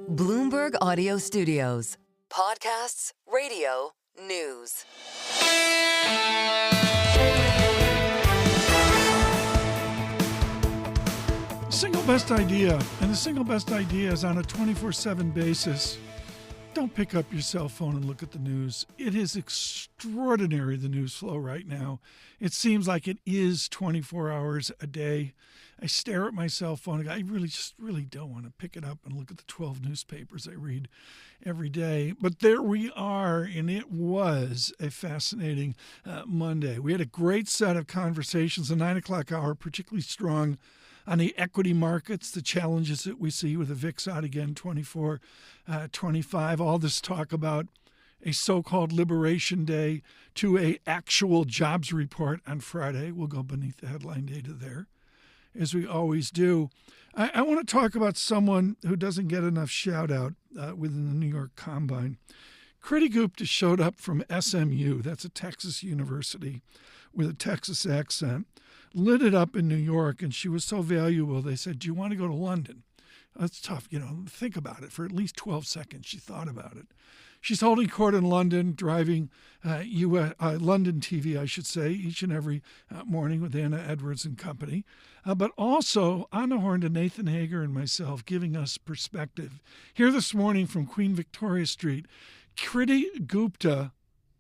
Bloomberg Audio Studios. Podcasts, radio, news. Single best idea, and the single best idea is on a 24/7 basis. Don't pick up your cell phone and look at the news. It is extraordinary, the news flow right now. It seems like it is 24 hours a day. I stare at my cell phone and I really don't want to pick it up and look at the 12 newspapers I read every day. But there we are, and it was a fascinating Monday. We had a great set of conversations, the 9 o'clock hour, particularly strong on the equity markets, the challenges that we see with the VIX out again, 24.25, all this talk about a so-called Liberation Day to a actual jobs report on Friday. We'll go beneath the headline data there, as we always do. I want to talk about someone who doesn't get enough shout-out within the New York Combine. Kriti Gupta showed up from SMU, that's a Texas university with a Texas accent, lit it up in New York, and she was so valuable, they said, do you want to go to London? That's tough, think about it. For at least 12 seconds, she thought about it. She's holding court in London, driving London TV, I should say, each and every morning with Anna Edwards and company, but also on the horn to Nathan Hager and myself, giving us perspective. Here this morning from Queen Victoria Street, Kriti Gupta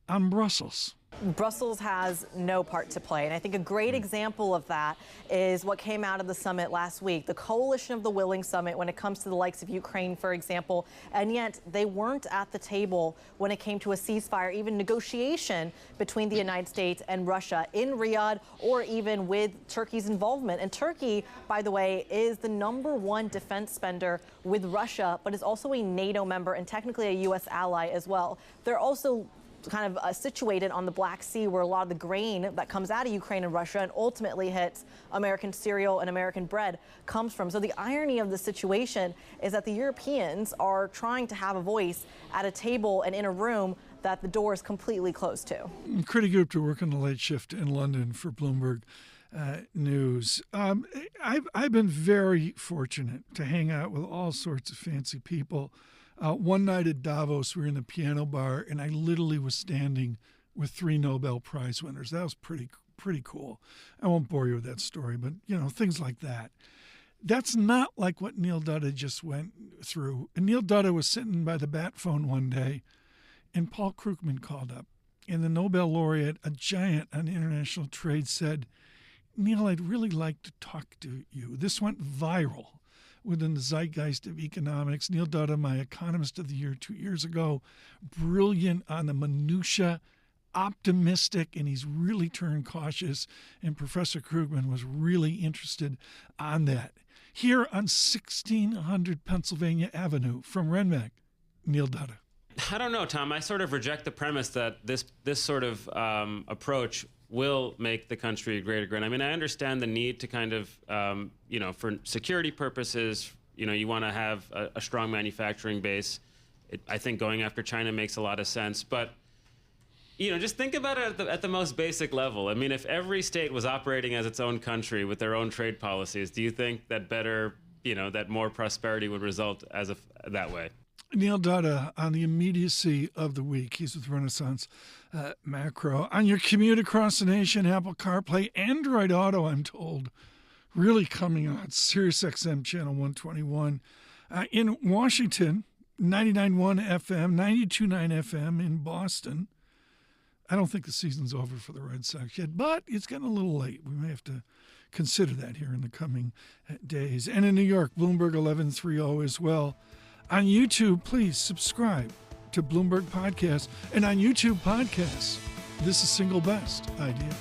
on Brussels. Brussels has no part to play. And I think a great example of that is what came out of the summit last week, the Coalition of the Willing Summit when it comes to the likes of Ukraine, for example. And yet they weren't at the table when it came to a ceasefire, even negotiation between the United States and Russia in Riyadh, or even with Turkey's involvement. And Turkey, by the way, is the #1 defense spender with Russia, but is also a NATO member and technically a U.S. ally as well. They're also kind of situated on the Black Sea, where a lot of the grain that comes out of Ukraine and Russia and ultimately hits American cereal and American bread comes from. So the irony of the situation is that the Europeans are trying to have a voice at a table and in a room that the door is completely closed to. Kriti Gupta working the late shift in London for Bloomberg News. I've been very fortunate to hang out with all sorts of fancy people. One night at Davos, we were in the piano bar, and I literally was standing with 3 Nobel Prize winners. That was pretty cool. I won't bore you with that story, but, things like that. That's not like what Neil Dutta just went through. And Neil Dutta was sitting by the bat phone one day, and Paul Krugman called up. And the Nobel laureate, a giant on international trade, said, Neil, I'd really like to talk to you. This went viral within the zeitgeist of economics. Neil Dutta, my Economist of the Year 2 years ago, brilliant on the minutia, optimistic, and he's really turned cautious. And Professor Krugman was really interested on that. Here on 1600 Pennsylvania Avenue from Renmac, Neil Dutta. I don't know, Tom. I sort of reject the premise that this sort of approach will make the country great again. I mean, I understand the need to kind of, for security purposes, you want to have a strong manufacturing base. I think going after China makes a lot of sense. But, just think about it at the most basic level. I mean, if every state was operating as its own country with their own trade policies, do you think that that more prosperity would result that way? Neil Dutta on the immediacy of the week. He's with Renaissance Macro. On your commute across the nation, Apple CarPlay, Android Auto, I'm told, really coming on. Sirius XM channel 121. In Washington, 99.1 FM, 92.9 FM in Boston. I don't think the season's over for the Red Sox yet, but it's getting a little late. We may have to consider that here in the coming days. And in New York, Bloomberg 1130 as well. On YouTube, please subscribe to Bloomberg Podcast. And on YouTube Podcasts, this is Single Best Idea.